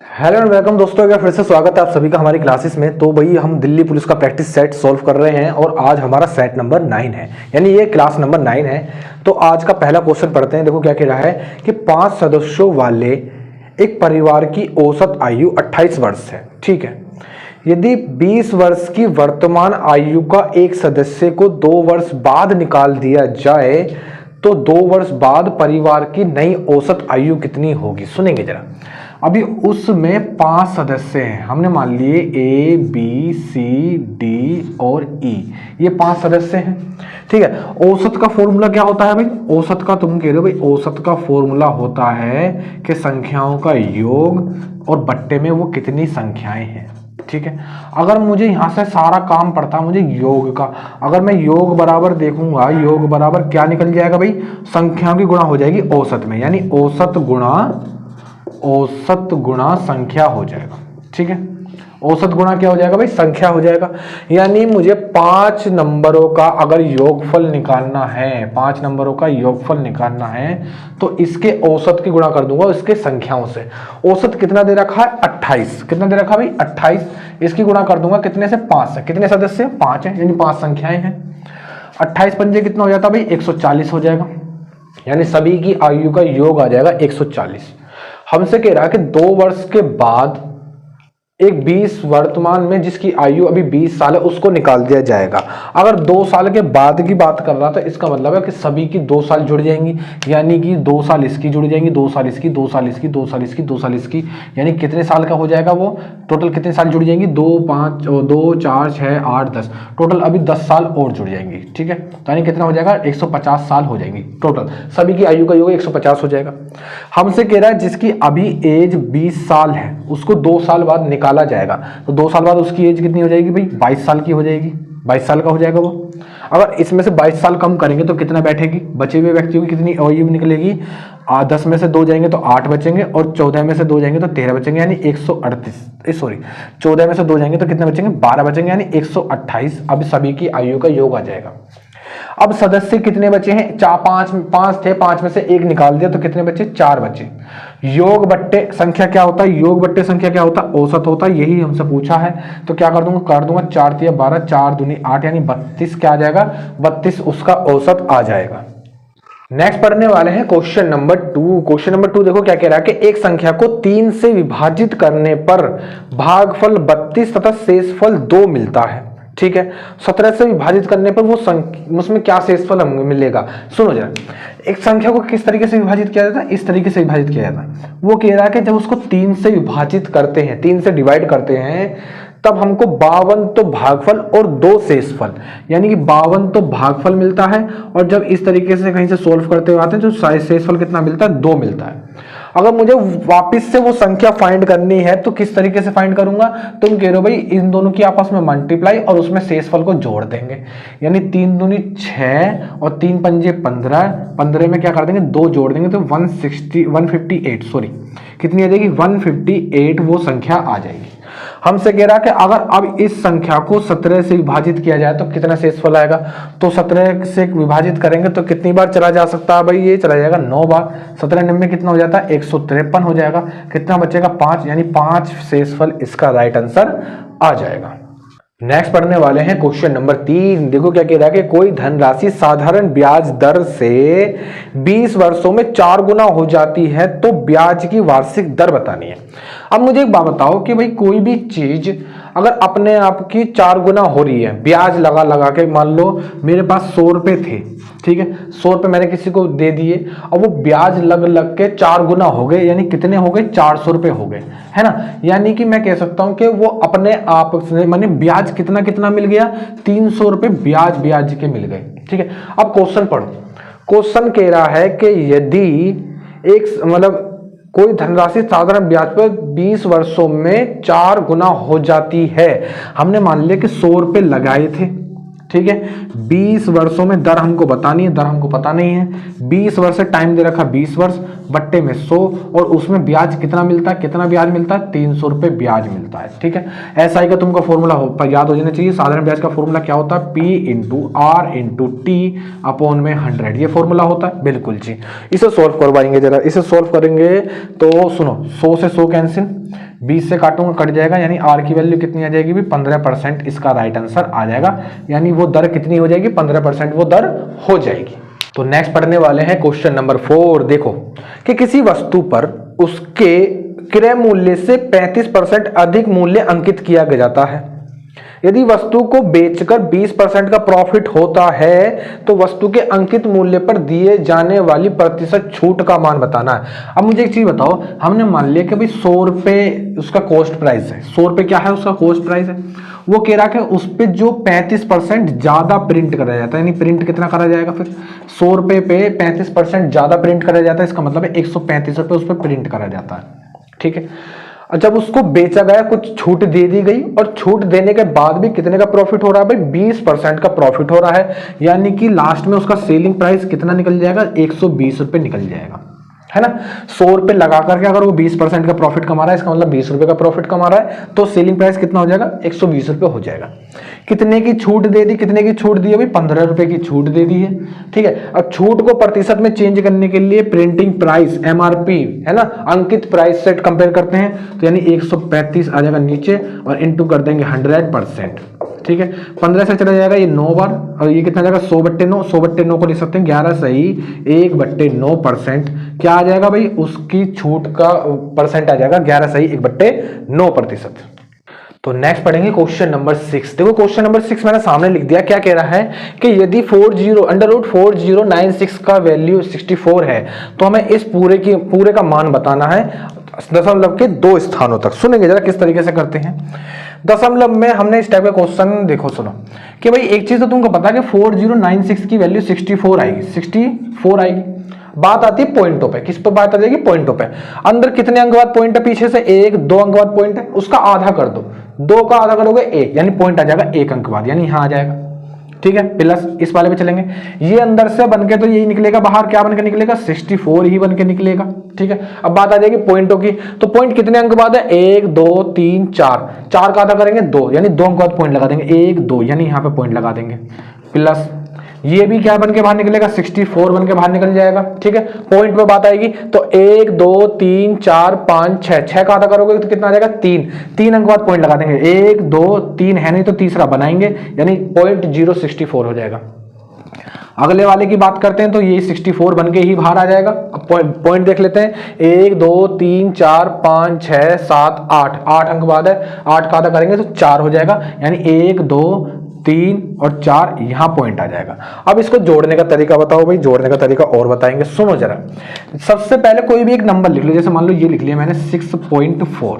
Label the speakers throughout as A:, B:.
A: Hello and welcome दोस्तों, एक फिर से स्वागत है आप सभी का हमारी क्लासेस में। तो भाई हम दिल्ली पुलिस का प्रैक्टिस सेट सॉल्व कर रहे हैं और आज हमारा सेट नंबर 9 है, यानी ये क्लास नंबर 9 है। तो आज का पहला क्वेश्चन पढ़ते हैं। देखो क्या कह रहा है कि 5 सदस्यों वाले एक परिवार की औसत आयु 28 वर्ष है। ठीक है, यदि 20 वर्ष की वर्तमान आयु का एक सदस्य को 2 वर्ष बाद निकाल दिया जाए तो 2 वर्ष बाद परिवार की नई औसत आयु कितनी होगी। सुनेंगे जरा। अभी उसमें 5 सदस्य हैं, हमने मान लिए ए बी सी डी और ई, ये 5 सदस्य हैं। ठीक है, औसत का फॉर्मूला क्या होता है भाई? औसत का तुम कह रहे हो भाई, औसत का फॉर्मूला होता है कि संख्याओं का योग और बट्टे में वो कितनी संख्याएं हैं। ठीक है, अगर मुझे यहां से सारा काम पड़ता मुझे योग का, अगर मैं योग बराबर देखूंगा, योग बराबर क्या निकल जाएगा भाई? संख्याओं की गुणा हो जाएगी औसत में, यानी औसत गुणा संख्या हो जाएगा। ठीक है, औसत गुणा क्या हो जाएगा भाई? संख्या हो जाएगा। यानी मुझे 5 नंबरों का अगर योगफल निकालना है, 5 नंबरों का योगफल निकालना है तो इसके औसत की गुणा कर दूंगा इसके संख्याओं से। औसत कितना दे रखा है? 28। कितना दे रखा भाई? 28। इसकी गुणा कर दूंगा कितने से? 5 से। कितने सदस्य? 5 है, यानी 5 संख्याएं हैं। 28 पंजे कितना हो जाता भाई? 140 हो जाएगा, यानी सभी की आयु का योग आ जाएगा 140। हमसे कह रहा है कि 2 वर्ष के बाद एक 20 वर्तमान में जिसकी आयु अभी 20 साल है उसको निकाल दिया जाएगा। अगर 2 साल के बाद की बात कर रहा था, इसका मतलब है कि सभी की 2 साल जुड़ जाएंगी, यानी कि 2 साल इसकी जुड़ जाएंगी, 2 साल इसकी, 2 साल इसकी, 2 साल इसकी, 2 साल इसकी, यानी कितने साल का हो जाएगा वो? टोटल कितने साल जुड़ जाएंगी? 2 4 6 8 10, टोटल अभी 10 साल और जुड़ जाएंगी। ठीक है, तो यानी कितना हो जाएगा? 150 साल हो जाएंगी टोटल, सभी की आयु का योग 150 हो जाएगा। हमसे कह रहा है जिसकी अभी एज 20 साल है उसको 2 साल बाद निकाला जाएगा, तो 2 साल बाद उसकी एज कितनी हो जाएगी भाई? 22 साल की हो जाएगी, 22 साल का हो जाएगा वो। अगर इसमें से 22 साल कम करेंगे तो कितना बैठेगी? बचे हुए व्यक्तियों की कितनी आयु निकलेगी? 10 में से 2 जाएंगे तो 8 बचेंगे और 14 में से 2 जाएंगे तो 13 बचेंगे, यानी 138। सॉरी, 14 में से 2 जाएंगे तो कितने बचेंगे? 12 बचेंगे, यानी 128। अब सभी की आयु का योग आ जाएगा। अब सदस्य कितने बचे हैं? 5 थे, 5 में से 1 निकाल दिया तो कितने बचे? 4 बचे। योग बट्टे संख्या क्या होता है? योग बट्टे संख्या क्या होता है? औसत होता है, यही हमसे पूछा है। तो क्या कर दूंगा? 4 तिया 12, 4 दूनी 8, यानी 32 क्या आ जाएगा? 32 उसका औसत आ जाएगा। नेक्स्ट पढ़ने वाले हैं क्वेश्चन नंबर 2। क्वेश्चन नंबर 2 देखो क्या कह रहा है कि एक संख्या को 3 से विभाजित करने पर भागफल 32 तथा शेषफल 2 मिलता है। ठीक है, 17 से विभाजित करने पर वो उसमें क्या शेषफल हमें मिलेगा? सुनो जरा, एक संख्या को किस तरीके से विभाजित किया जाता है? इस तरीके से विभाजित किया जाता है। वो कह रहा है कि जब उसको 3 से विभाजित करते हैं, 3 से डिवाइड करते हैं, तब हमको 52 तो भागफल और 2 शेषफल, यानी कि 52 तो भागफल मिलता है, और जब इस तरीके से कहीं से सोल्व करते हुए आते हैं तो शेषफल कितना मिलता है? 2 मिलता है। अगर मुझे वापस से वो संख्या फाइंड करनी है तो किस तरीके से फाइंड करूंगा? तुम कह रहे हो भाई इन दोनों की आपस में मल्टीप्लाई और उसमें शेषफल को जोड़ देंगे, यानी 3 दूनी 6 और 3 पंजे 15, 15 में क्या कर देंगे? 2 जोड़ देंगे तो 158, सॉरी कितनी आ जाएगी? 158 वो संख्या आ जाएगी। हमसे कह रहा है कि अगर अब इस संख्या को 17 से विभाजित किया जाए तो कितना शेषफल आएगा? तो 17 से विभाजित करेंगे तो कितनी बार चला जा सकता है भाई? ये चला जाएगा 9 बार। 17 9 कितना हो जाता है? 153 हो जाएगा। कितना बचेगा? 5, यानी 5 शेषफल इसका राइट आंसर आ जाएगा। नेक्स्ट पढ़ने वाले हैं क्वेश्चन नंबर 3। देखो क्या कह रहा है कि कोई धनराशि साधारण ब्याज दर से 20 वर्षों में 4 गुना हो जाती है तो ब्याज की वार्षिक दर बतानी है। अब मुझे एक बात बताओ कि भाई कोई भी चीज अगर अपने आप की 4 गुना हो रही है, ब्याज लगा लगा के, मान लो मेरे पास 100 रुपए थे, ठीक है, 100 रुपए मैंने किसी को दे दिए और वो ब्याज लग लग के 4 गुना हो गए, यानी कितने हो गए? 400 रुपए हो गए, है ना। यानी कि मैं कह सकता हूं कि वो अपने आप से माने ब्याज कितना कितना मिल गया? 300 रुपए ब्याज के मिल गए। ठीक है, अब क्वेश्चन पढ़ो। क्वेश्चन कह रहा है कि यदि एक मतलब कोई धनराशि साधारण ब्याज पर 20 वर्षों में 4 गुना हो जाती है। हमने मान लिया कि 100 रुपए लगाए थे, ठीक है, 20 वर्षों में दर हमको बतानी है, दर हमको पता नहीं है। 20 वर्ष से टाइम दे रखा 20 वर्ष, बट्टे में 100, और उसमें ब्याज कितना मिलता है? कितना ब्याज मिलता है? 300 रुपए ब्याज मिलता है। ठीक है, एसआई का तुमको फॉर्मूला याद हो जाना चाहिए। साधारण ब्याज का फॉर्मूला क्या होता है? P into R into T upon में 100, ये फॉर्मूला होता है। बिल्कुल जी, इसे सोल्व करवाएंगे जरा। इसे सोल्व करेंगे तो सुनो, 100 से 100 कैंसिल, 20 से काटूंगा कट जाएगा, यानी आर की वैल्यू कितनी आ जाएगी भी 15% इसका राइट आंसर आ जाएगा, यानी वो दर कितनी हो जाएगी 15% वो दर हो जाएगी। तो नेक्स्ट पढ़ने वाले हैं क्वेश्चन नंबर 4। देखो कि किसी वस्तु पर उसके क्रय मूल्य से 35% अधिक मूल्य अंकित किया जाता है। यदि वस्तु को बेचकर 20% का प्रॉफिट होता है तो वस्तु के अंकित मूल्य पर दिए जाने वाली प्रतिशत छूट का मान बताना है। अब मुझे एक चीज बताओ, हमने मान लिया कि भाई 100 रुपए उसका कॉस्ट प्राइस है, 100 रुपए क्या है उसका कॉस्ट प्राइस है, वो कह रहा है उस पर जो 35% ज्यादा प्रिंट करा जाता है, यानी प्रिंट कितना करा जाएगा फिर 100 रुपए पे 35% ज्यादा प्रिंट करा जाता है, इसका मतलब है 135 रुपए उस पर प्रिंट करा जाता है, ठीक है। जब उसको बेचा गया कुछ छूट दे दी गई और छूट देने के बाद भी कितने का प्रॉफिट हो रहा है भाई 20% का प्रॉफिट हो रहा है, यानी कि लास्ट में उसका सेलिंग प्राइस कितना निकल जाएगा 120 रुपए निकल जाएगा, है ना। 100 रुपए लगा करके अगर वो 20% का प्रॉफिट कमा रहा है, इसका मतलब 20 रुपए का प्रॉफिट कमा रहा है, तो सेलिंग प्राइस कितना हो जाएगा 120 रुपए हो जाएगा। कितने की छूट दे दी, कितने की छूट दी है भाई 15 रुपए की छूट दे दी है, ठीक है। अब छूट को प्रतिशत में चेंज करने के लिए प्रिंटिंग प्राइस MRP है ना, अंकित प्राइस सेट कंपेयर करते हैं, तो यानी 135 आ जाएगा नीचे और इंटू कर देंगे 100%, ठीक है। 15 से चला जाएगा ये 9 बार और ये कितना जाएगा 100/9, 100/9 को लिख सकते हैं 11 सही 1/9%, क्या आ जाएगा भाई उसकी छूट का परसेंट आ जाएगा 11 सही 1/9%। तो नेक्स्ट पढ़ेंगे क्वेश्चन नंबर 6। देखो क्वेश्चन नंबर 6 मैंने सामने लिख दिया, क्या कह रहा है कि यदि 4096 का वैल्यू 64 है तो हमें इस पूरे का मान बताना है दशमलव के 2 स्थानों तक। सुनेंगे जरा किस तरीके से करते हैं। दशमलव में हमने इस टाइप का क्वेश्चन देखो सुनो कि भाई एक चीज तो तुमको पता है कि 4096 की वैल्यू 64 आएगी, 64 आएगी। बात आती है पॉइंटों पे, किस पर बात आ जाएगी पॉइंटों पे। अंदर कितने अंक बाद पॉइंट है, पीछे से 1 2 अंक बाद पॉइंट है, उसका आधा कर दो, 2 का आधा करोगे 1, यानी पॉइंट आ जाएगा 1 अंक बाद, यानी यहां आ जाएगा, ठीक है। प्लस इस वाले पे चलेंगे, ये अंदर से बनके तो यही निकलेगा, बाहर क्या बनके निकलेगा 64 ही बनके निकलेगा, ठीक है। अब बात आ जाएगी पॉइंटों की, तो पॉइंट कितने अंक बाद है 1 2 3 4, 4 का आधा करेंगे 2, यानी 2 अंक बाद पॉइंट लगा देंगे 1 2, यानी यहां पे पॉइंट लगा देंगे। प्लस ये भी क्या बन के बाहर निकलेगा 64 बन के बाहर निकल जाएगा, ठीक है। पॉइंट पे बात आएगी तो 1 2 3 4 5 6, 6 का आधा करोगे तो कितना आ जाएगा 3, 3 अंक बाद पॉइंट लगा देंगे 1 2 3 है नहीं तो तीसरा बनाएंगे, यानी 0.064 हो जाएगा। अगले वाले की बात करते हैं तो ये 64 बन के ही बाहर आ जाएगा। अब पॉइंट देख लेते हैं 1 2 3 4 5 6 7 8, 8 अंक बाद है, 8 का आधा करेंगे तो 4 हो जाएगा, यानी 1 2 3 और 4 यहां पॉइंट आ जाएगा। अब इसको जोड़ने का तरीका बताओ भाई, जोड़ने का तरीका और बताएंगे, सुनो जरा। सबसे पहले कोई भी एक नंबर लिख लो, जैसे मान लो ये लिख लिया मैंने 6.4।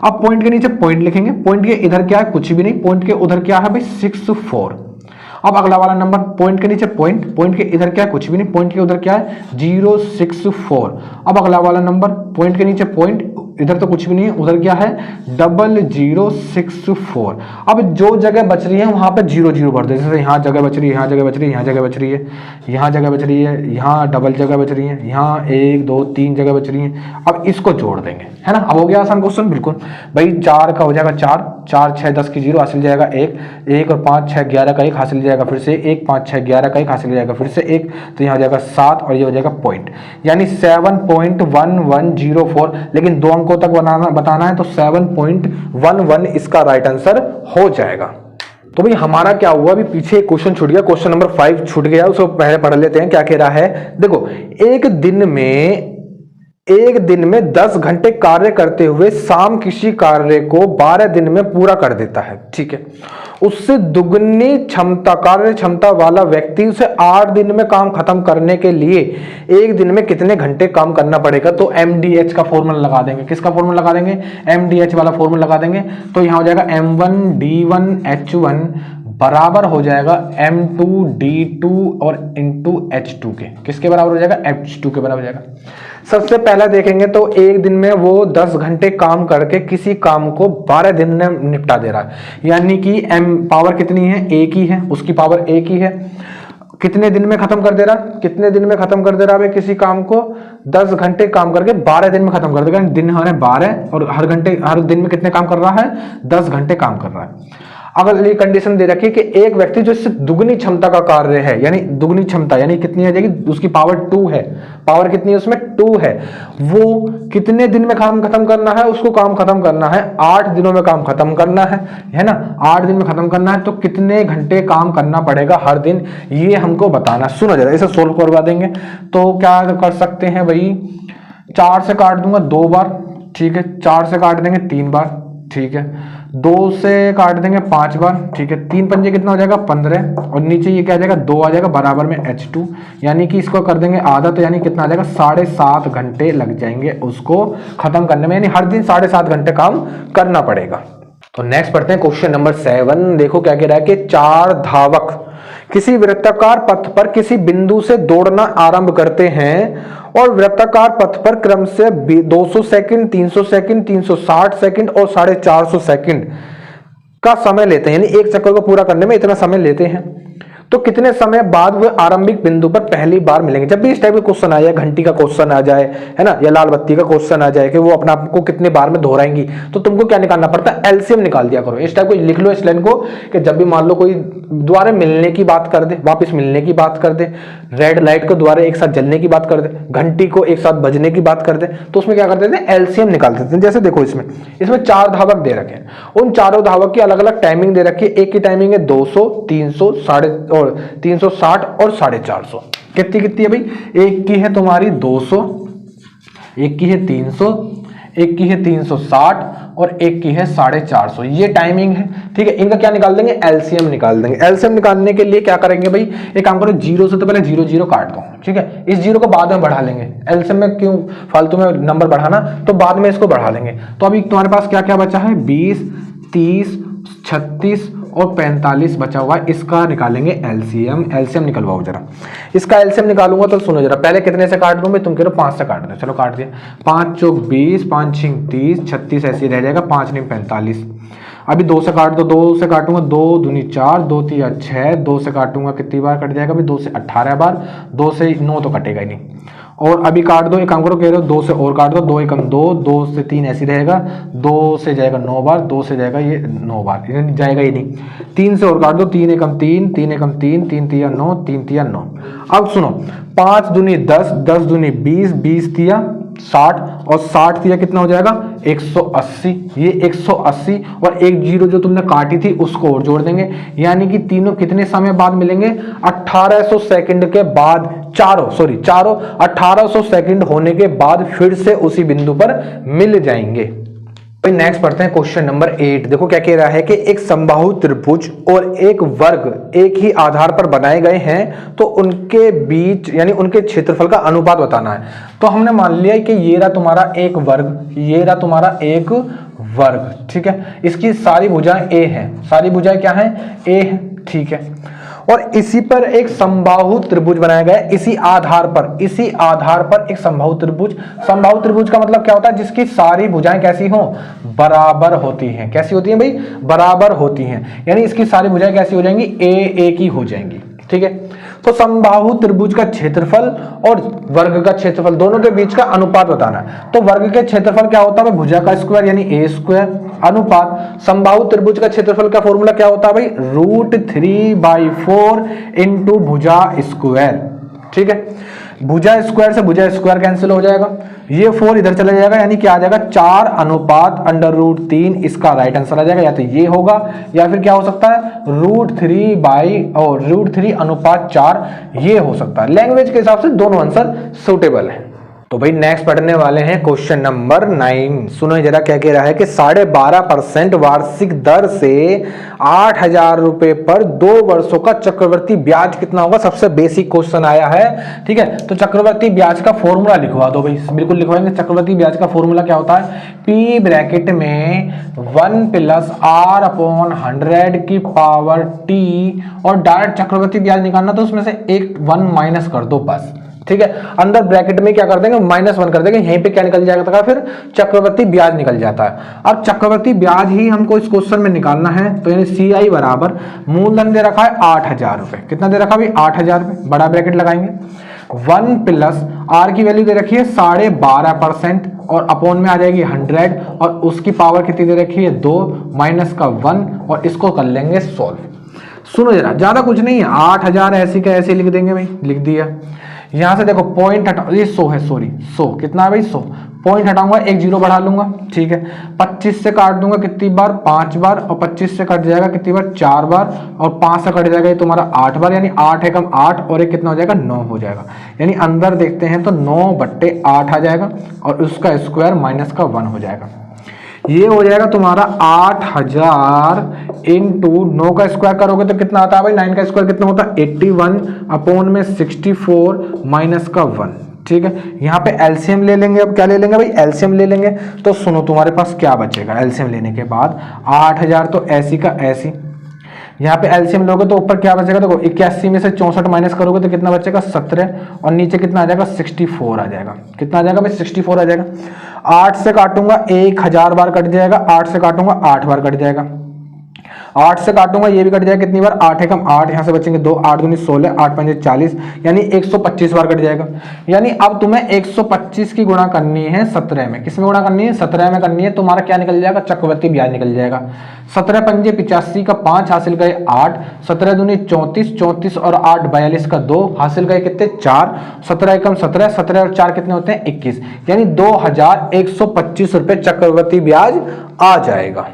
A: अब पॉइंट के नीचे पॉइंट लिखेंगे, पॉइंट के इधर क्या है कुछ भी नहीं, पॉइंट के उधर क्या है भाई 64। अब अगला वाला नंबर पॉइंट के नीचे पॉइंट, पॉइंट के इधर क्या है कुछ भी नहीं, पॉइंट के उधर क्या है 064। अब अगला वाला नंबर पॉइंट के नीचे पॉइंट, इधर तो कुछ भी नहीं है, उधर क्या है 0064। अब जो जगह बच रही है वहां पे 0 0 भर दो, जैसे यहाँ जगह बच रही है, यहाँ जगह बच रही है, यहाँ जगह बच रही है, यहाँ जगह बच रही है, यहाँ डबल जगह बच रही है, यहाँ 1 2 3 जगह बच रही है। अब इसको जोड़ देंगे, है ना। अब हो गया आसान क्वेश्चन बिल्कुल भाई। 4 का हो जाएगा 4, 4 6 10 की 0 हासिल जाएगा 1, 1 और 5 6 11 का 1 हासिल जाएगा फिर से 1, 5 6 11 का 1 हासिल जाएगा फिर से 1, तो यहाँ हो जाएगा 7 और ये हो जाएगा पॉइंट, यानी 7.1104। लेकिन 2 अंकों तक बताना है तो 7.11 इसका राइट आंसर हो जाएगा। तो भाई हमारा क्या हुआ, अभी पीछे एक क्वेश्चन छूट गया, क्वेश्चन नंबर 5 छूट गया, उसको पहले पढ़ लेते हैं। क्या कह रहा है देखो, एक दिन में 10 घंटे कार्य करते हुए शाम किसी कार्य को 12 दिन में पूरा कर देता है, ठीक है। उससे दुगनी कार्य क्षमता वाला व्यक्ति उसे 8 दिन में काम खत्म करने के लिए एक दिन में कितने घंटे काम करना पड़ेगा। तो MDH का फॉर्मूला लगा देंगे, किसका फॉर्मूला लगा देंगे MDH वाला फॉर्मूला लगा देंगे। तो यहां हो जाएगा M1D1H1 बराबर हो जाएगा M2D2 और इंटू H2 के, किसके बराबर हो जाएगा H2 के बराबर हो जाएगा। सबसे पहला देखेंगे तो एक दिन में वो 10 घंटे काम करके किसी काम को 12 दिन में निपटा दे रहा है, यानी कि M पावर कितनी है एक ही है, उसकी पावर एक ही है। कितने दिन में खत्म कर दे रहा, कितने दिन में खत्म कर दे रहा है किसी काम को 10 घंटे काम करके 12 दिन में खत्म कर देगा। दिन हमारे 12 और हर दिन में कितने काम कर रहा है 10 घंटे काम कर रहा है। अगर ये कंडीशन दे रखी कि एक व्यक्ति जो इससे दुगनी क्षमता का कार्य है, यानी दुगनी क्षमता यानी कितनी आ जाएगी, उसकी पावर 2 है, पावर कितनी है उसमें 2 है। वो कितने दिन में काम खत्म करना है, उसको काम खत्म करना है 8 दिनों में काम खत्म करना है ना, 8 दिन में खत्म करना है। तो कितने घंटे काम करना पड़ेगा हर दिन, ये हमको बताना। सुनो जरा, इसे सोल्व करवा देंगे। तो क्या कर सकते हैं भाई, 4 से काट दूंगा 2 बार, ठीक है, 4 से काट देंगे 3 बार, ठीक है, 2 से काट देंगे 5 बार, ठीक है, 3 पंजे कितना हो जाएगा 15, और नीचे ये क्या आ जाएगा 2 आ जाएगा बराबर में H2, यानी कि इसको कर देंगे आधा, तो यानी कितना आ जाएगा 7.5 घंटे लग जाएंगे उसको खत्म करने में, यानी हर दिन 7.5 घंटे काम करना पड़ेगा। तो नेक्स्ट पढ़ते हैं क्वेश्चन नंबर 7। देखो क्या कह रहा है कि 4 धावक किसी वृत्ताकार पथ पर किसी बिंदु से दौड़ना आरंभ करते हैं और वृत्ताकार पथ पर क्रम से 200 सेकंड, 300 सेकंड, 360 सेकंड और 450 सेकंड का समय लेते हैं, यानी एक चक्कर को पूरा करने में इतना समय लेते हैं। तो कितने समय बाद वो आरंभिक बिंदु पर पहली बार मिलेंगे। जब भी इस टाइप का क्वेश्चन आ जाए, घंटी का क्वेश्चन आ जाए, है ना, या लाल बत्ती का क्वेश्चन आ जाए कि वो अपना आपको कितने बार में दोहराएंगी, तो तुमको क्या निकालना पड़ता है, एलसीएम निकाल दिया करो। इस टाइप को लिख लो इस लाइन को, कि जब भी मान लो कोई दोबारा मिलने की बात कर दे, वापस मिलने की बात कर दे, रेड लाइट को दोबारा एक साथ जलने की बात कर दे, घंटी को एक साथ बजने की बात कर दे, तो उसमें क्या करते थे, एलसीएम निकाल देते हैं। जैसे देखो इसमें 4 धावक दे रखे हैं, उन चारों धावक की अलग अलग टाइमिंग दे रखी है। एक की टाइमिंग है 200, 300, 360 और 450। कितनी कितनी है भाई, एक की है तुम्हारी 200, एक की है 300, एक की है 360 और एक की है 450। ये टाइमिंग है, ठीक है। इनका क्या निकाल देंगे, एलसीएम निकाल देंगे। एलसीएम निकालने के लिए क्या करेंगे भाई, एक काम करो, 0 से तो पहले 0 0 काट दो, ठीक है। इस 0 को बाद में बढ़ा लेंगे, एलसीएम में क्यों फालतू में नंबर बढ़ाना, तो बाद में इसको बढ़ा लेंगे। तो अभी तुम्हारे पास क्या क्या बचा है, 20, 30, 36 और 45 बचा हुआ है। इसका निकालेंगे एलसीएम। एलसीएम निकलवाओ जरा, इसका एलसीएम निकालूंगा तो सुनो जरा, पहले कितने से काट दूं मैं, तुम कह रहे हो 5 से काट दो, चलो काट दिया। 5 चौक 20, 5 6 30, 36 ऐसे रह जाएगा, 5 9 45। अभी 2 से काट दो, 2 से काटूंगा 2 दूनी 4, 2 3 6, 2 से काटूंगा कितनी बार कट जाएगा भाई, 2 से 18 बार, 2 से 9 तो कटेगा ही नहीं। और अभी काट दो, एक काम करो, कह रहे हो 2 से और काट दो, 2 एकम 2, 2 से 3 ऐसे रहेगा, 2 से जाएगा 9 बार, 2 से जाएगा ये 9 बार, जाएगा ही नहीं। 3 से और काट दो, 3 एकम 3, 3 एकम 3, 3 तिया 9, 3 तिया 9। अब सुनो, 5 दूनी 10, 10 दूनी 20, 20 तिया 60 और 60 तिया कितना हो जाएगा 180। ये 180 और एक 0 जो तुमने काटी थी उसको और जोड़ देंगे, यानी कि तीनों कितने समय बाद मिलेंगे, 1800 सेकंड के बाद, चारों 1800 सेकंड होने के बाद फिर से उसी बिंदु पर मिल जाएंगे। नेक्स्ट पढ़ते हैं क्वेश्चन नंबर 8। देखो क्या कह रहा है कि एक समबाहु त्रिभुज और एक वर्ग एक ही आधार पर बनाए गए हैं, तो उनके बीच यानी उनके क्षेत्रफल का अनुपात बताना है। तो हमने मान लिया कि ये रहा तुम्हारा एक वर्ग, ये रहा तुम्हारा एक वर्ग, ठीक है। इसकी सारी भुजाएं ए हैं, सारी भुजाएं क्या हैं, ए है, ठीक है। और इसी पर एक समबाहु त्रिभुज बनाया गया है, इसी आधार पर एक समबाहु त्रिभुज। समबाहु त्रिभुज का मतलब क्या होता है, जिसकी सारी भुजाएं कैसी हो, बराबर होती हैं। कैसी होती हैं भाई, बराबर होती हैं, यानी इसकी सारी भुजाएं कैसी हो जाएंगी, ए की हो जाएंगी, ठीक है। तो समबाहु त्रिभुज का क्षेत्रफल और वर्ग का क्षेत्रफल दोनों के बीच का अनुपात बताना है। तो वर्ग के क्षेत्रफल क्या होता है, भुजा का स्क्वायर यानी ए स्क्वायर, अनुपात समबाहु त्रिभुज का क्षेत्रफल का फॉर्मूला क्या होता है भाई, √3/4 इंटू भुजा स्क्वायर, ठीक है। भुजा स्क्वायर से भुजा स्क्वायर कैंसिल हो जाएगा, ये 4 इधर चला जाएगा, यानी क्या आ जाएगा 4 अनुपात √3। इसका राइट आंसर आ जाएगा, या तो ये होगा या फिर क्या हो सकता है √3 अनुपात 4, ये हो सकता है। लैंग्वेज के हिसाब से दोनों आंसर सुटेबल है। तो भाई नेक्स्ट पढ़ने वाले हैं क्वेश्चन नंबर 9। सुनो जरा क्या कह रहा है कि 12.5% वार्षिक दर से 8,000 रुपए पर 2 वर्षों का चक्रवर्ती ब्याज कितना होगा। सबसे बेसिक क्वेश्चन आया है, ठीक है। तो चक्रवर्ती ब्याज का फॉर्मूला लिखवा दो भाई, बिल्कुल लिखवाएंगे। चक्रवर्ती ब्याज का फॉर्मूला क्या होता है, P ब्रैकेट में 1 + R/100 की पावर T, और डायरेक्ट चक्रवर्ती ब्याज निकालना तो उसमें से एक 1 माइनस कर दो बस, ठीक है। अंदर ब्रैकेट में क्या कर देंगे, -1 कर देंगे, यहीं पे क्या निकल जाएगा, फिर चक्रवर्ती ब्याज निकल जाता है। अब चक्रवर्ती ब्याज ही हमको इस क्वेश्चन में निकालना है, तो यानी CI बराबर मूलधन दे रखा है 8,000 रुपए, कितना दे रखा भाई 8,000 रुपए, बड़ा ब्रैकेट लगाएंगे। 1 + R की वैल्यू दे रखी है 12.5% और अपॉन में आ जाएगी 100, और उसकी पावर कितनी दे रखी है 2 माइनस का 1, और इसको कर लेंगे सॉल्व। सुनो जरा, ज्यादा कुछ नहीं है, 8,000 ऐसी का ऐसे लिख देंगे भाई, लिख दिया। यहां से देखो पॉइंट हटा, ये 100 है, सॉरी 100 कितना है भाई 100, पॉइंट हटाऊंगा, एक जीरो बढ़ा लूंगा, ठीक है। 25 से काट दूंगा कितनी बार, 5 बार, और 25 से कट जाएगा कितनी बार, 4 बार, और 5 से कट जाएगा ये तुम्हारा 8 बार, यानी 8 एकम 8 और एक कितना हो जाएगा 9 हो जाएगा। यानी अंदर देखते हैं तो 9/8 आ जाएगा और उसका स्क्वायर माइनस का 1 हो जाएगा। ये हो जाएगा तुम्हारा 8000 इंटू 9 का स्क्वायर करोगे तो कितना आता है भाई, 9 का स्क्वायर कितना होता है 81 अपॉन में 64 माइनस का 1, ठीक है। यहाँ पे एलसीएम ले लेंगे, अब क्या ले लेंगे भाई, एलसीएम ले लेंगे। तो सुनो तुम्हारे पास क्या बचेगा एलसीएम लेने के बाद, 8000 तो ऐसी का ऐसी, यहाँ पे एलसीएम लोगे तो ऊपर क्या बचेगा, देखो 81 में से 64 माइनस करोगे तो कितना बचेगा 17, और नीचे कितना आ जाएगा 64 आ जाएगा। कितना आ जाएगा भाई 64 आ जाएगा। 8 से काटूंगा 1000 बार कट जाएगा, 8 से काटूंगा 8 बार कट जाएगा, 8 से काटूंगा ये भी कट जाएगा कितनी बार, 8 एकम 8, यहाँ से बचेंगे 2, 8 दूनी 16, 8 पंजे 40, यानी 125 बार कट जाएगा। यानी अब तुम्हें 125 की गुणा करनी है 17 में, किस में गुणा करनी है 17 में करनी है। तुम्हारा क्या निकल जाएगा, चक्रवर्ती ब्याज निकल जाएगा। 17 पंजे 85 का 5 हासिल गए 8, 17 दूनी 34, 34 और 8 42 का 2 हासिल गए कितने 4, 17 एकम 17, 17 और 4 कितने होते हैं 21, यानी 2125 रुपए चक्रवर्ती ब्याज आ जाएगा।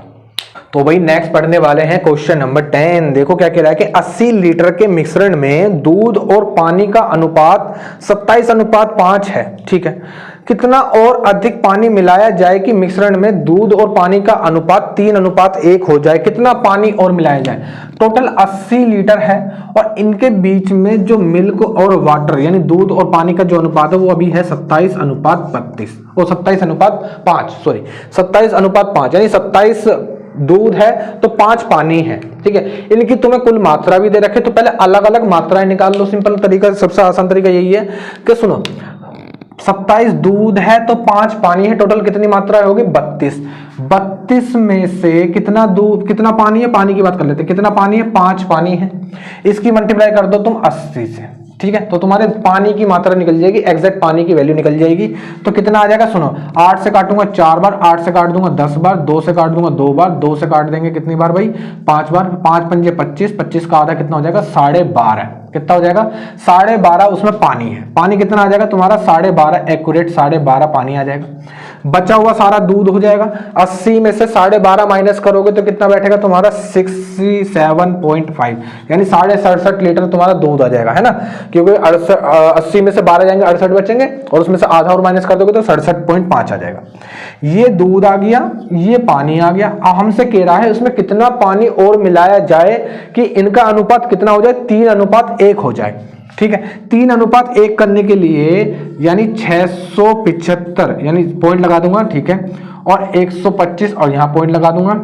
A: तो भाई नेक्स्ट पढ़ने वाले हैं क्वेश्चन नंबर 10। देखो क्या कह रहा है कि 80 लीटर के मिश्रण में दूध और पानी का अनुपात 27:5 है, ठीक है। कितना और अधिक पानी मिलाया जाए कि मिश्रण में दूध और पानी का अनुपात 3:1 हो जाए, कितना पानी और मिलाया जाए। टोटल 80 लीटर है और इनके बीच में जो मिल्क और वाटर यानी दूध और पानी का जो अनुपात है वो अभी है 27:32, वो 27:5, सॉरी 27:5, यानी 27 दूध है तो 5 पानी है, ठीक है। इनकी तुम्हें कुल मात्रा भी दे रखे, तो पहले अलग अलग मात्राएं निकाल लो। सिंपल तरीका, सबसे आसान तरीका यही है कि सुनो 27 दूध है तो 5 पानी है, टोटल कितनी मात्रा होगी 32। 32 में से कितना दूध कितना पानी है, पानी की बात कर लेते हैं, कितना पानी है 5 पानी है, इसकी मल्टीप्लाई कर दो तुम 80 से, ठीक है। तो तुम्हारे पानी की मात्रा निकल जाएगी, एग्जैक्ट पानी की वैल्यू निकल जाएगी। तो कितना आ जाएगा सुनो, 8 से काटूंगा 4 बार, 8 से काट दूंगा 10 बार, 2 से काट दूंगा 2 बार, 2 से काट देंगे कितनी बार भाई 5 बार, 5 पंजे 25, 25 का आधा कितना हो जाएगा 12.5, कितना हो जाएगा 12.5, उसमें पानी है। पानी कितना आ जाएगा तुम्हारा 12.5, एक्यूरेट 12.5 पानी आ जाएगा। बचा हुआ सारा दूध हो जाएगा। 80 में से 12.5 माइनस करोगे तो कितना बैठेगा तुम्हारा 67.5, यानी 67.5 लीटर तुम्हारा दूध आ जाएगा, है ना। क्योंकि 80 में से 12 जाएंगे 68 बचेंगे, और उसमें से आधा और माइनस कर दोगे तो 67.5 आ जाएगा। ये दूध आ गया, ये पानी आ गया। अब हमसे कह रहा है उसमें कितना पानी और मिलाया जाए कि इनका अनुपात कितना हो जाए, 3:1 हो जाए, ठीक है। 3:1 करने के लिए यानी 675, यानी पॉइंट लगा दूंगा, ठीक है, और 125 और यहां पॉइंट लगा दूंगा।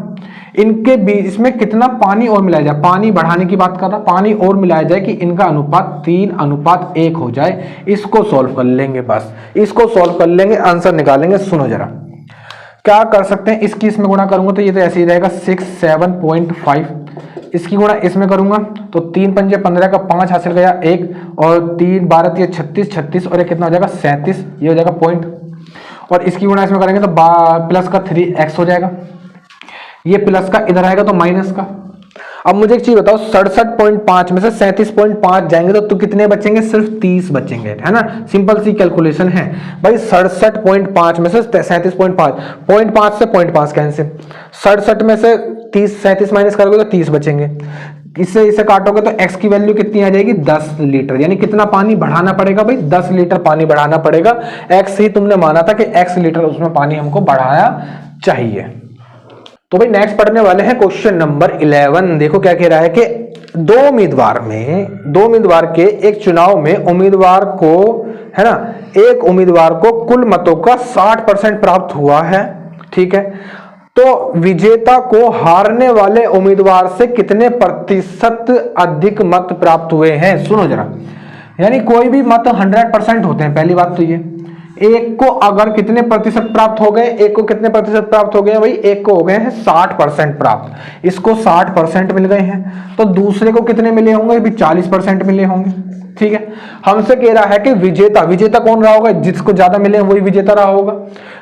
A: इनके बीच में कितना पानी और मिलाया जाए, पानी बढ़ाने की बात कर रहा, पानी और मिलाया जाए कि इनका अनुपात 3:1 हो जाए। इसको सॉल्व कर लेंगे, बस इसको सॉल्व कर लेंगे, आंसर निकालेंगे। सुनो जरा क्या कर सकते हैं, इसकी इसमें गुणा करूंगा तो ये तो ऐसे ही रहेगा 67.5, इसकी गुणा इसमें करूंगा तो 3 पंजे 15 का 5 हासिल गया 1, और 3 12 36, 36 और एक कितना हो जाएगा 37, ये हो जाएगा पॉइंट। और इसकी गुणा इसमें करेंगे तो प्लस का 3x हो जाएगा, ये प्लस का इधर आएगा तो माइनस का। अब मुझे एक चीज बताओ, 67.5 में से 37.5 जाएंगे तो कितने बचेंगे, सिर्फ 30 बचेंगे, है ना। सिंपल सी कैलकुलेशन है भाई। 67.5 में से 37.5, 0.5 से 0.5 कैंसिल, 67 में से 37 माइनस करोगे तो 30 बचेंगे। इससे इसे काटोगे तो x की वैल्यू कितनी आ जाएगी 10 लीटर, यानी कितना पानी बढ़ाना पड़ेगा भाई 10 लीटर पानी बढ़ाना पड़ेगा। x ही तुमने माना था कि x लीटर उसमें पानी हमको बढ़ाया चाहिए। तो भाई नेक्स्ट पढ़ने वाले हैं क्वेश्चन नंबर 11। देखो क्या कह रहा है कि दो उम्मीदवार के एक चुनाव में उम्मीदवार को, है ना, एक उम्मीदवार को कुल मतों का 60% प्राप्त हुआ है, ठीक है। तो विजेता को हारने वाले उम्मीदवार से कितने प्रतिशत अधिक मत प्राप्त हुए हैं। सुनो जरा, यानी कोई भी मत 100% होते हैं, पहली बात तो ये। एक को अगर कितने प्रतिशत प्राप्त हो गए, एक को कितने प्रतिशत प्राप्त हो गए भाई, एक को हो गए हैं 60% प्राप्त, इसको 60% मिल गए हैं, तो दूसरे को कितने मिले होंगे भी 40% मिले होंगे, ठीक है। हमसे कह रहा है कि विजेता कौन रहा होगा, जिसको ज्यादा मिले वही विजेता रहा होगा।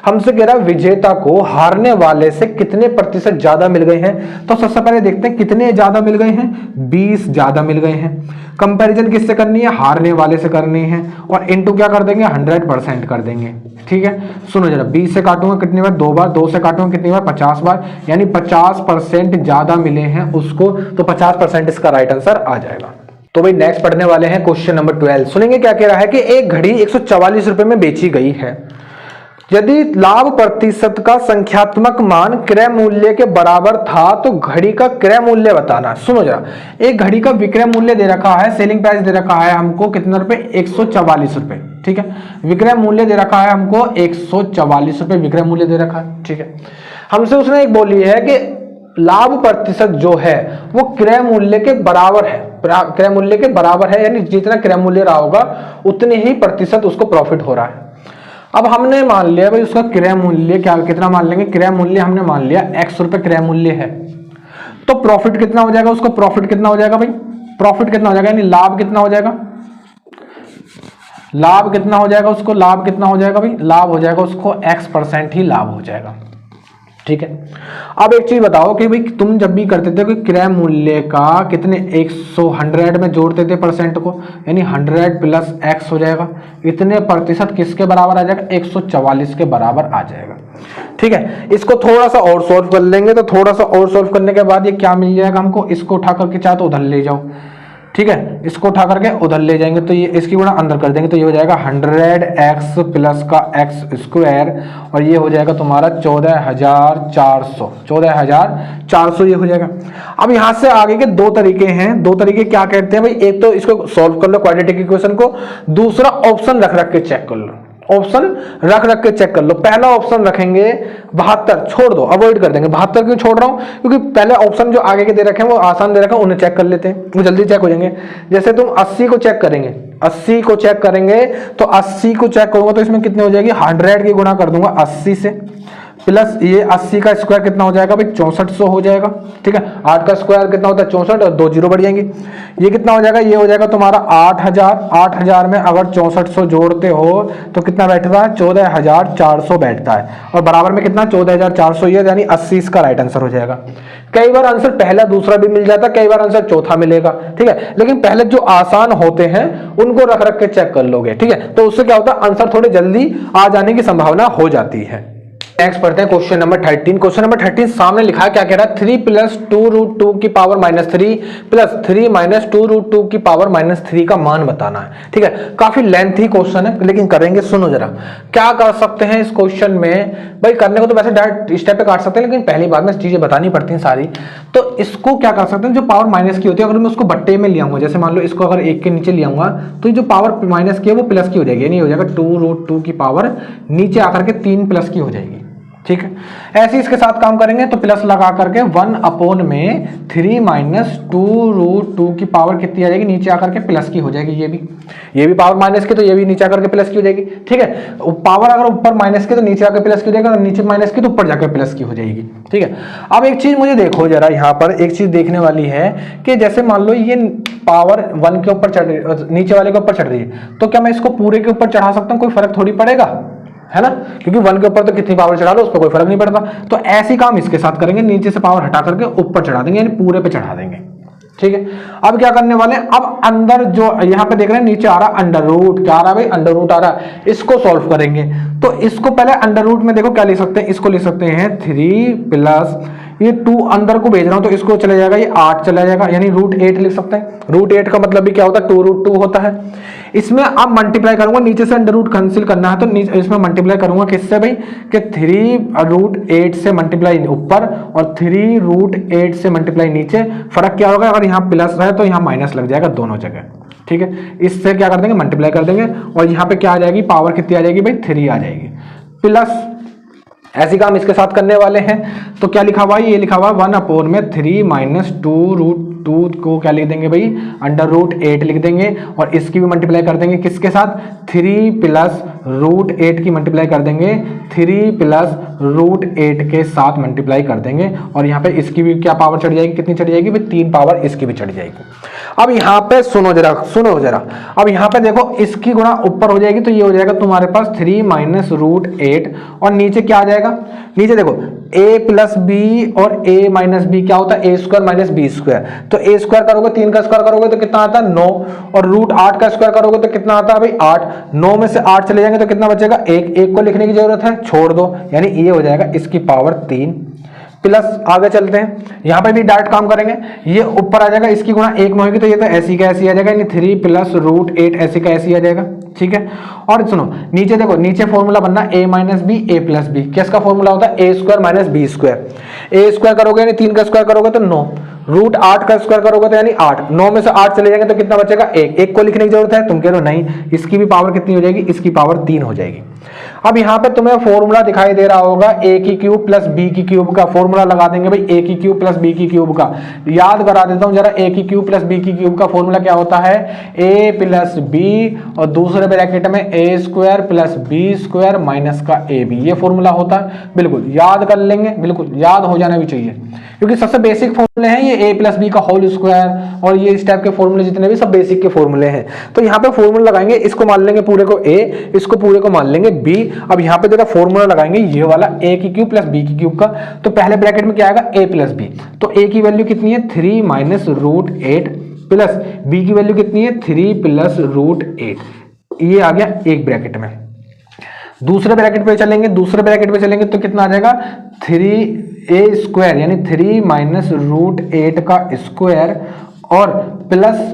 A: हमसे कह रहा है विजेता को हारने वाले से कितने प्रतिशत ज्यादा मिल गए हैं। तो सबसे पहले देखते हैं कितने ज्यादा मिल गए हैं, 20 ज्यादा मिल गए हैं। कंपैरिजन किससे करनी है, हारने वाले से करनी है, और इनटू क्या कर देंगे 100% कर देंगे। ठीक है, सुनो जरा, 20 से काटूंगा कितनी बार, 2 बार, 2 से काटूंगा कितनी बार, 50 बार, यानी 50% ज्यादा मिले हैं उसको, तो 50% इसका राइट आंसर आ जाएगा। तो भाई नेक्स्ट पढ़ने वाले हैं क्वेश्चन नंबर 12। सुनेंगे क्या कह रहा है कि एक घड़ी 144 रुपए में बेची गई है। यदि लाभ प्रतिशत का संख्यात्मक मान क्रय मूल्य के बराबर था तो घड़ी का क्रय मूल्य बताना। सुनो जरा, एक घड़ी का विक्रय मूल्य दे रखा है, सेलिंग प्राइस दे रखा है हमको कितना रुपए, 144 रुपए। ठीक है, विक्रय मूल्य दे रखा है हमको 144 रुपए विक्रय मूल्य दे रखा है। ठीक है, हमसे उसने एक बोली है कि लाभ प्रतिशत जो है वो क्रय मूल्य के बराबर है, क्रय मूल्य के बराबर है, यानी जितना क्रय मूल्य रहा होगा उतने ही प्रतिशत उसको प्रॉफिट हो रहा है। अब हमने मान लिया भाई उसका क्रय मूल्य क्या, कितना मान लेंगे, क्रय मूल्य हमने मान लिया x रुपए क्रय मूल्य है, तो प्रॉफिट कितना हो जाएगा उसको, प्रॉफिट कितना हो जाएगा भाई, प्रॉफिट कितना हो जाएगा, यानी लाभ कितना हो जाएगा, लाभ कितना हो जाएगा उसको, लाभ कितना हो जाएगा भाई, लाभ हो जाएगा उसको x% ही लाभ हो जाएगा। ठीक है, अब एक चीज बताओ कि भाई तुम जब भी करते थे कि क्रय मूल्य का कितने 100 में जोड़ते थे परसेंट को, यानी 100 प्लस x हो जाएगा, इतने प्रतिशत किसके बराबर आ जाएगा, 144 के बराबर आ जाएगा। ठीक है, इसको थोड़ा सा और सॉल्व कर लेंगे, तो थोड़ा सा और सॉल्व करने के बाद ये क्या मिल जाएगा हमको, इसको उठा करके चाहे तो उधर ले जाओ। ठीक है, इसको उठा करके उधर ले जाएंगे तो ये इसकी गुणा अंदर कर देंगे तो ये हो जाएगा 100x प्लस का x स्क्वायर, और ये हो जाएगा तुम्हारा 14,400, 14,400 ये हो जाएगा। अब यहाँ से आगे के दो तरीके हैं, दो तरीके क्या कहते हैं भाई, एक तो इसको सॉल्व कर लो क्वाड्रेटिक इक्वेशन को, दूसरा ऑप्शन रख रख के चेक कर लो, ऑप्शन रख रख के चेक कर लो। पहला ऑप्शन रखेंगे 72, छोड़ दो, अवॉइड कर देंगे। 72 क्यों छोड़ रहा हूं, क्योंकि पहले ऑप्शन जो आगे के दे रखे हैं वो आसान दे रखे हैं, उन्हें चेक कर लेते हैं, वो जल्दी चेक हो जाएंगे। जैसे तुम 80 को चेक करेंगे, 80 को चेक करेंगे तो 80 को चेक करूंगा तो इसमें कितने हो जाएगी, 100 की गुणा कर दूंगा 80 से, प्लस ये 80 का स्क्वायर कितना हो जाएगा भाई, 6400 हो जाएगा। ठीक है, 8 का स्क्वायर कितना होता है 64, और 2 जीरो बढ़ जाएंगे, ये कितना हो जाएगा, ये हो जाएगा तुम्हारा 8000। 8000 में अगर 6400 जोड़ते हो तो कितना बैठता है, 14400 बैठता है, और बराबर में कितना 14400, यानी 80 इसका राइट आंसर हो जाएगा। कई बार आंसर पहला दूसरा भी मिल जाता है, कई बार आंसर चौथा मिलेगा। ठीक है, लेकिन पहले जो आसान होते हैं उनको रख रख के चेक कर लोगे। ठीक है, तो उससे क्या होता है, आंसर थोड़े जल्दी आ जाने की संभावना हो जाती है। नेक्स्ट पढ़ते हैं क्वेश्चन नंबर 13। क्वेश्चन नंबर 13 सामने लिखा है, क्या कह रहा है, 3 प्लस 2√2 की पावर -3 प्लस 3 माइनस 2√2 की पावर -3 का मान बताना है। ठीक है, काफी लेंथी क्वेश्चन है लेकिन करेंगे, सुनो जरा। क्या कर सकते हैं इस क्वेश्चन में भाई, करने को तो वैसे डायरेक्ट स्टेप पे काट सकते हैं, लेकिन पहली बार में चीजें बतानी पड़ती हैं सारी। तो इसको क्या कर सकते हैं, जो पावर माइनस की होती है अगर मैं उसको बट्टे में ले आऊंगा, जैसे मान लो इसको अगर 1 के नीचे ले आऊंगा तो जो पावर माइनस की है वो प्लस की हो जाएगी, यानी हो जाएगा 2√2 की पावर नीचे आकर के 3 प्लस की हो जाएगी। ठीक है, ऐसे इसके साथ काम करेंगे तो प्लस लगा करके 1 में 3 माइनस 2√2 की पावर कितनी आ जाएगी, नीचे आकर के प्लस की हो जाएगी। ये भी पावर माइनस की तो ये भी नीचे आकर के प्लस की हो जाएगी। ठीक है, पावर अगर ऊपर माइनस की तो नीचे आकर प्लस की हो जाएगी, और नीचे माइनस की तो ऊपर जाकर प्लस की हो जाएगी। ठीक है, अब एक चीज मुझे देखो जरा, यहाँ पर एक चीज देखने वाली है कि जैसे मान लो ये पावर 1 के ऊपर चढ़ रही, नीचे वाले के ऊपर चढ़ रही है, तो क्या मैं इसको पूरे के ऊपर चढ़ा सकता हूँ, कोई फर्क थोड़ी पड़ेगा, है ना, क्योंकि 1 के ऊपर तो कितनी पावर चढ़ा लो उस पर कोई फर्क नहीं पड़ता। तो ऐसी काम इसके साथ करेंगे, नीचे से पावर हटा करके ऊपर चढ़ा देंगे, यानी पूरे पे चढ़ा देंगे। ठीक है, अब क्या करने वाले, अब अंदर जो यहाँ पे देख रहे हैं नीचे आ रहा अंडर रूट, क्या आ रहा है भाई, अंडर रूट आ रहा है, इसको सॉल्व करेंगे। तो इसको पहले अंडर रूट में देखो क्या ले सकते हैं, इसको ले सकते हैं 3 प्लस ये 2 अंदर को भेज रहा हूं तो इसको चले जाएगा, ये 8 चला जाएगा, यानी √8 लिख सकते हैं। √8 का मतलब भी क्या होता है, 2√2 होता है। इसमें अब मल्टीप्लाई करूंगा, नीचे से अंडर रूट कैंसिल करना है तो इसमें मल्टीप्लाई करूंगा किससे भाई, कि 3√8 से मल्टीप्लाई ऊपर और 3√8 से मल्टीप्लाई नीचे। फर्क क्या होगा, अगर यहाँ प्लस है तो यहाँ माइनस लग जाएगा दोनों जगह। ठीक है, इससे क्या कर देंगे, मल्टीप्लाई कर देंगे, और यहाँ पे क्या आ जाएगी, पावर कितनी आ जाएगी भाई, 3 आ जाएगी प्लस। ऐसी काम इसके साथ करने वाले हैं, तो क्या लिखा हुआ है, ये लिखा हुआ है 1 में 3 माइनस 2√2 को क्या लिख देंगे भाई, अंडर√8 लिख देंगे, और इसकी भी मल्टीप्लाई कर देंगे किसके साथ, 3 प्लस √8 की मल्टीप्लाई कर देंगे, 3 प्लस √8 के साथ मल्टीप्लाई कर देंगे, और यहाँ पे इसकी भी क्या पावर चढ़ जाएगी, कितनी चढ़ जाएगी भाई, 3 पावर इसकी भी चढ़ जाएगी। अब यहाँ पे सुनो जरा, अब यहाँ पे देखो इसकी गुणा ऊपर हो जाएगी तो ये हो जाएगा तुम्हारे पास 3 माइनस रूट 8 और नीचे क्या आ जाएगा, नीचे देखो a प्लस बी और a माइनस बी क्या होता है, a square minus B square. तो a स्क्वायर करोगे 3 का स्क्वायर करोगे तो कितना आता है 9 और रूट 8 का स्क्वायर करोगे तो कितना आता है भाई 8। 9 में से 8 चले जाएंगे तो कितना बचेगा 1, 1 को लिखने की जरूरत है छोड़ दो, यानी ये हो जाएगा इसकी पावर 3 प्लस। आगे चलते हैं, यहां पे भी डायरेक्ट काम करेंगे, ये ऊपर आ जाएगा इसकी गुणा 1 में होगी तो ये तो ऐसी का ऐसी आ जाएगा, यानी 3 प्लस रूट 8 ऐसी का ऐसी आ जाएगा, ठीक है। और सुनो नीचे देखो, नीचे फॉर्मूला बनना a minus B A plus B, किसका फॉर्मूला होता है a square minus B square. a square करोगे यानी 3 का स्क्वायर करोगे तो 9, रूट 8 का स्क्वायर करोगे तो यानी 8, 9 में से 8 चले जाएंगे तो कितना बचेगा 1, 1 को लिखने की जरूरत है, तुम कह रहे हो नहीं, इसकी भी पावर कितनी हो जाएगी, इसकी पावर 3 हो जाएगी। अब यहाँ पे तुम्हें फॉर्मूला दिखाई दे रहा होगा a की क्यूब प्लस b की क्यूब का, फॉर्मूला लगा देंगे भाई a की क्यूब प्लस b की क्यूब का। याद करा देता हूं जरा, a की क्यूब प्लस b की क्यूब का फॉर्मूला क्या होता है, a प्लस b और दूसरे ब्रैकेट में a square plus b square minus का ab, ये फॉर्मूला होता है। बिल्कुल याद कर लेंगे, बिल्कुल याद हो जाना भी चाहिए, क्योंकि सबसे बेसिक फॉर्मूले हैं ये a प्लस बी का होल स्क्वायर और ये इस टाइप के फॉर्मूले जितने भी सब बेसिक के फॉर्मूले हैं। तो यहाँ पे फॉर्मूला लगाएंगे, इसको मान लेंगे पूरे को a, इसको पूरे को मान लेंगे b। अब यहाँ पे जरा फॉर्मूला लगाएंगे ये वाला a की क्यूब प्लस b की क्यूब का, तो पहले ब्रैकेट में क्या आएगा a प्लस बी, तो a की वैल्यू कितनी है 3 माइनस रूट 8 प्लस b की वैल्यू कितनी है 3 प्लस रूट 8, ये आ गया एक ब्रैकेट में। दूसरे ब्रैकेट पे चलेंगे, दूसरे ब्रैकेट पे चलेंगे तो कितना आ जाएगा 3a स्क्वायर यानी 3 माइनस रूट 8 का स्क्वायर और प्लस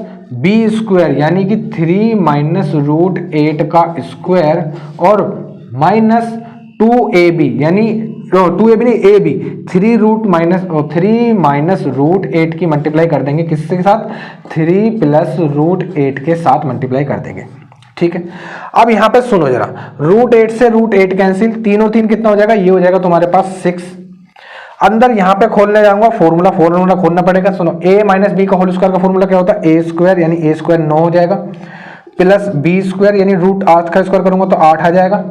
A: b स्क्वायर यानी कि 3 माइनस रूट 8 का स्क्वायर और माइनस 2ab यानी 2ab नहीं ab 3 माइनस रूट 8 की मल्टीप्लाई कर देंगे किसके साथ, 3 प्लस रूट 8 के साथ मल्टीप्लाई कर देंगे, ठीक है। अब यहां पे सुनो जरा, रूट 8 से रूट 8 कैंसिल, तीनों तीन कितना हो जाएगा, ये हो जाएगा तुम्हारे पास 6। अंदर यहां पे खोलने जाऊंगा फॉर्मूला खोलना पड़ेगा। सुनो a माइनस बी का होल स्क्वायर का फॉर्मूला क्या होता है, a स्क्वायर यानी a स्क्वायर 9 हो जाएगा प्लस b स्क्वायर यानी रूट 8 का स्क्वायर करूंगा तो 8 आ जाएगा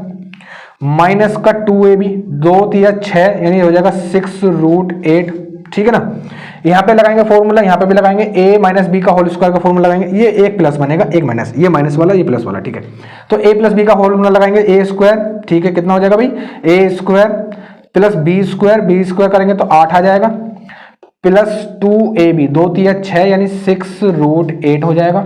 A: माइनस का 2ab 2 तिया 6 यानी हो जाएगा 6 रूट 8, ठीक है ना। यहाँ पे लगाएंगे फॉर्मूला, यहाँ पे भी लगाएंगे a माइनस बी का होल स्क्वायर का फॉर्मूला लगाएंगे, ये एक प्लस बनेगा एक माइनस, ये माइनस वाला ये प्लस वाला, ठीक है। तो a प्लस बी का फॉर्मूला लगाएंगे a स्क्वायर, ठीक है, कितना हो जाएगा भाई a square plus b square करेंगे तो 8 आ जाएगा प्लस 2ab 2 तिया 6 यानी 6 रूट 8 हो जाएगा,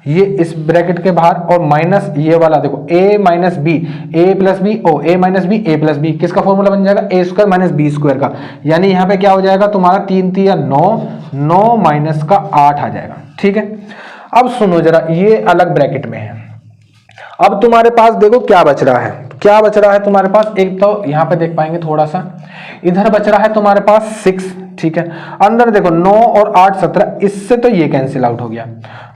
A: ये इस ब्रैकेट के बाहर और माइनस ये वाला देखो a minus B A plus B ओ a minus B A plus B, किसका फॉर्मूला बन जाएगा a square minus B square का, यानी यहाँ पे क्या हो जाएगा तुम्हारा 3 तिया 9 माइनस का 8 आ जाएगा, ठीक है। अब सुनो जरा, ये अलग ब्रैकेट में है। अब तुम्हारे पास देखो क्या बच रहा है, क्या बच रहा है तुम्हारे पास, एक तो यहाँ पे देख पाएंगे थोड़ा सा, इधर बच रहा है तुम्हारे पास 6, ठीक है। अंदर देखो 9 और 8 17, इससे तो ये कैंसिल आउट हो गया,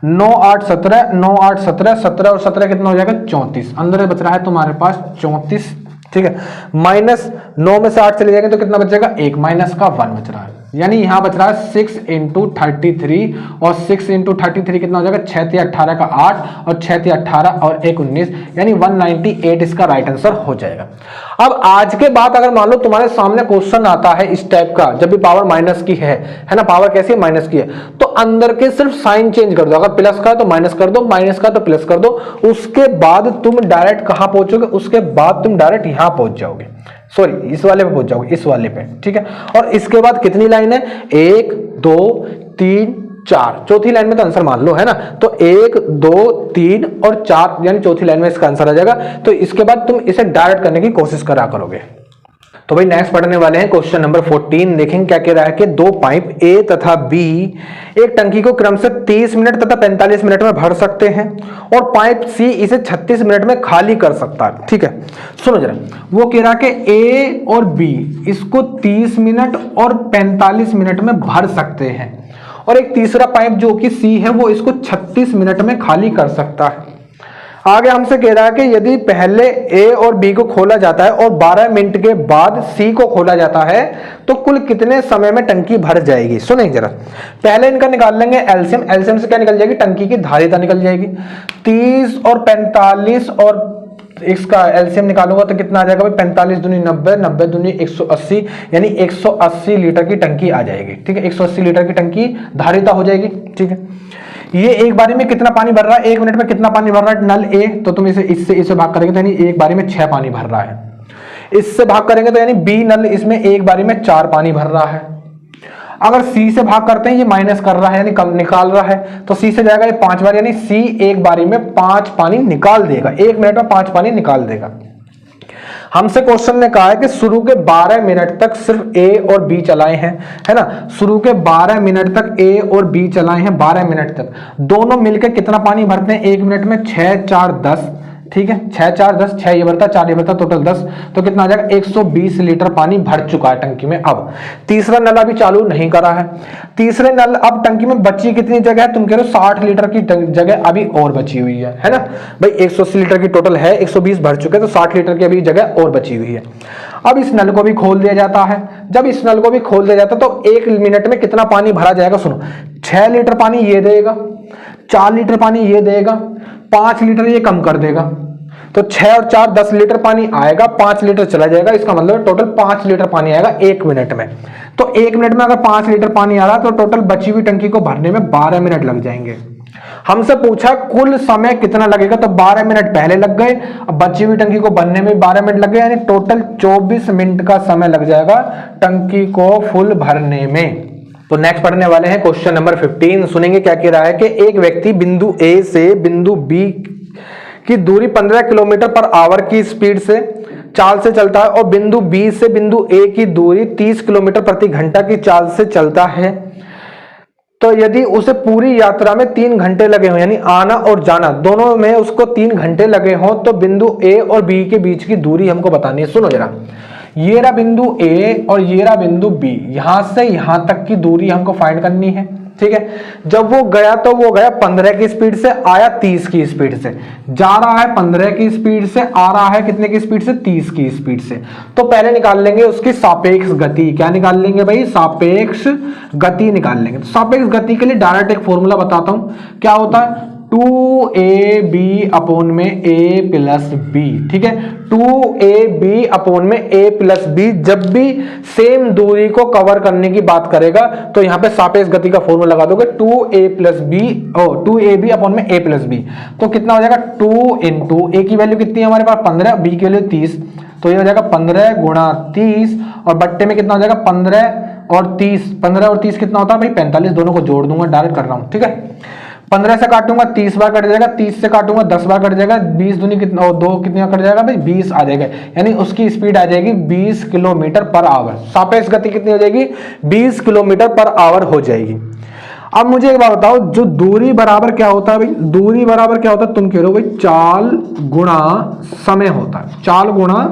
A: 9 8 17 9 8 17 17 और 17 कितना हो जाएगा 34, अंदर बच रहा है तुम्हारे पास 34, ठीक है। माइनस 9 में से 8 चले जाएंगे तो कितना बचेगा 1, माइनस का 1 बच रहा है, यानी यहां बच रहा है 6 इंटू 33 और 6 इंटू 33 कितना हो जाएगा 6 तिया 18 का 8 और 6 तिया 18 और 1 19 यानी 198 इसका राइट आंसर हो जाएगा। अब आज के बाद अगर मान लो तुम्हारे सामने क्वेश्चन आता है इस टाइप का, जब भी पावर माइनस की है ना, पावर कैसी है माइनस की है, तो अंदर के सिर्फ साइन चेंज कर दो, अगर प्लस का तो माइनस कर दो, माइनस का तो प्लस कर दो, उसके बाद तुम डायरेक्ट कहां पहुंचोगे, उसके बाद तुम डायरेक्ट यहां पहुंच जाओगे, सॉरी इस वाले पे पहुंच जाओगे, इस वाले पे, ठीक है। और इसके बाद कितनी लाइन है 1 2 3 4, चौथी लाइन में तो आंसर मान लो, है ना। तो 1 2 3 और 4 यानी चौथी लाइन में इसका आंसर आ जाएगा। तो इसके बाद तुम इसे डायरेक्ट करने की कोशिश करा करोगे। तो भाई नेक्स्ट पढ़ने वाले हैं क्वेश्चन नंबर 14। देखेंगे क्या कह रहा है कि दो पाइप A तथा B एक टंकी को क्रम से 30 मिनट तथा 45 मिनट में भर सकते हैं और पाइप C इसे 36 मिनट में खाली कर सकता है, ठीक है। सुनो जरा, वो कह रहा है कि A और B इसको 30 मिनट और 45 मिनट में भर सकते हैं और एक तीसरा पाइप जो कि C है वो इसको 36 मिनट में खाली कर सकता है। आगे हमसे कह रहा है कि यदि पहले A और B को खोला जाता है और 12 मिनट के बाद C को खोला जाता है तो कुल कितने समय में टंकी भर जाएगी। सुनिए जरा, पहले इनका निकाल लेंगे एलसीएम। एलसीएम से क्या निकल जाएगी, टंकी की धारिता निकल जाएगी। 30 और 45 और इसका एलसीएम निकालूंगा तो कितना आ जाएगा भाई, 45 दूनी 90, 90 दूनी 180 यानी 180 लीटर की टंकी आ जाएगी, ठीक है। 180 लीटर की टंकी धारिता हो जाएगी, ठीक है। ये एक बारी में कितना पानी भर रहा है, 1 मिनट में कितना पानी भर रहा है नल ए, तो तुम इससे भाग करेंगे तो यानी एक बारी में 6 पानी भर रहा है। इससे भाग करेंगे तो यानी बी नल इसमें एक बारी में 4 पानी भर रहा है। अगर सी से भाग करते हैं, ये माइनस कर रहा है यानी कम निकाल रहा है, तो सी से जाएगा ये 5 बार, यानी सी एक बारी में 5 पानी निकाल देगा, 1 मिनट में 5 पानी निकाल देगा। हमसे क्वेश्चन ने कहा है कि शुरू के 12 मिनट तक सिर्फ ए और बी चलाए हैं, है ना, शुरू के 12 मिनट तक ए और बी चलाए हैं, 12 मिनट तक दोनों मिलकर कितना पानी भरते हैं 1 मिनट में, 6 4 10, ठीक है, 6 4 10, 6 ये भरता 4 ये भरता, टोटल 10, तो कितना आ जाएगा 120 लीटर पानी भर चुका है टंकी में। अब तीसरा नल अभी चालू नहीं करा है, तीसरे नल, अब टंकी में बची कितनी जगह है, तुम कह रहे हो 60 लीटर की जगह अभी और बची हुई है ना भाई, 180 लीटर की टोटल है, 120 भर चुके, तो 60 लीटर की अभी जगह और बची हुई है। अब इस नल को भी खोल दिया जाता है, जब इस नल को भी खोल दिया जाता है तो 1 मिनट में कितना पानी भरा जाएगा, सुनो, 6 लीटर पानी ये देगा, 4 लीटर पानी ये देगा, 5 लीटर ये कम कर देगा, तो 6 और 4 10 लीटर पानी आएगा, 5 लीटर चला जाएगा, इसका मतलब टोटल 5 लीटर पानी आएगा 1 मिनट में। तो 1 मिनट में अगर 5 लीटर पानी आ रहा है तो टोटल बची हुई टंकी को भरने में 12 मिनट लग जाएंगे। हमसे पूछा कुल समय कितना लगेगा, तो 12 मिनट पहले लग गए, अब बची हुई टंकी को भरने में 12 मिनट लग गए, यानी टोटल 24 मिनट का समय लग जाएगा टंकी को फुल भरने में। तो नेक्स्ट पढ़ने वाले हैं क्वेश्चन नंबर 15। सुनेंगे क्या कह रहा है कि एक व्यक्ति बिंदु ए से बिंदु बी की दूरी 15 किलोमीटर पर आवर की स्पीड से चाल से चलता है और बिंदु बी से बिंदु ए की दूरी 30 किलोमीटर प्रति घंटा की चाल से चलता है, तो यदि उसे पूरी यात्रा में 3 घंटे लगे हों, यानी आना और जाना दोनों में उसको 3 घंटे लगे हों, तो बिंदु ए और बी के बीच की दूरी हमको बतानी है। सुनो जरा, ये रहा बिंदु ए और ये रहा बिंदु बी, यहां से यहां तक की दूरी हमको फाइंड करनी है, ठीक है। जब वो गया तो वो गया 15 की स्पीड से, आया 30 की स्पीड से, जा रहा है 15 की स्पीड से, आ रहा है कितने की स्पीड से, 30 की स्पीड से। तो पहले निकाल लेंगे उसकी सापेक्ष गति। क्या निकाल लेंगे भाई, सापेक्ष गति निकाल लेंगे। तो सापेक्ष गति के लिए डायरेक्ट एक फॉर्मूला बताता हूं, क्या होता है, 2ab अपॉन में a प्लस बी, ठीक है, 2ab अपॉन में a प्लस बी। जब भी सेम दूरी को कवर करने की बात करेगा तो यहां पे सापेक्ष गति का फॉर्मूला लगा दोगे, 2a plus B, 2ab upon में a प्लस बी, तो कितना हो जाएगा 2 इंटू a की वैल्यू कितनी है हमारे पास 15, b की वैल्यू 30, तो ये हो जाएगा 15 गुणा 30 और बट्टे में कितना हो जाएगा 15 और 30, 15 और 30 कितना होता है भाई 45, दोनों को जोड़ दूंगा, डायरेक्ट कर रहा हूं, ठीक है। 15 से काटूंगा 30 बार कट जाएगा, 30 से काटूंगा 10 बार कट जाएगा, 20 दूनी कितना, 2 कितना कट जाएगा भाई 20 आ जाएगा, यानी उसकी स्पीड आ जाएगी 20 किलोमीटर पर आवर। सापेक्ष गति कितनी हो जाएगी 20 किलोमीटर पर आवर हो जाएगी। अब मुझे एक बात बताओ, जो दूरी बराबर क्या होता है भाई, दूरी बराबर क्या होता है, तुम कह रहे हो भाई चाल गुणा समय होता है, चाल गुणा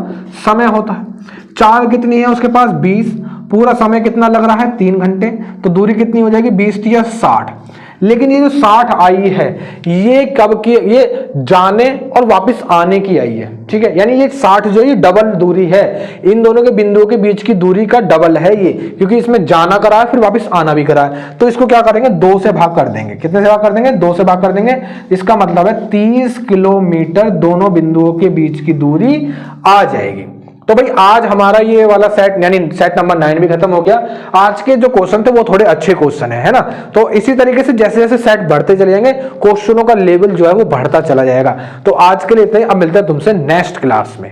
A: समय होता है। चाल कितनी है उसके पास 20, पूरा समय कितना लग रहा है 3 घंटे, तो दूरी कितनी हो जाएगी 20 या 60। लेकिन ये जो 60 आई है ये कब की, ये जाने और वापस आने की आई है, ठीक है, यानी ये 60 जो ये डबल दूरी है, इन दोनों के बिंदुओं के बीच की दूरी का डबल है ये, क्योंकि इसमें जाना करा है फिर वापस आना भी करा है। तो इसको क्या करेंगे 2 से भाग कर देंगे, कितने से भाग कर देंगे 2 से भाग कर देंगे, इसका मतलब है 30 किलोमीटर दोनों बिंदुओं के बीच की दूरी आ जाएगी। तो भाई आज हमारा ये वाला सेट यानी सेट नंबर 9 भी खत्म हो गया। आज के जो क्वेश्चन थे वो थोड़े अच्छे क्वेश्चन है ना। तो इसी तरीके से जैसे जैसे सेट बढ़ते चले जाएंगे क्वेश्चनों का लेवल जो है वो बढ़ता चला जाएगा। तो आज के लिए इतना ही, अब मिलते हैं तुमसे नेक्स्ट क्लास में।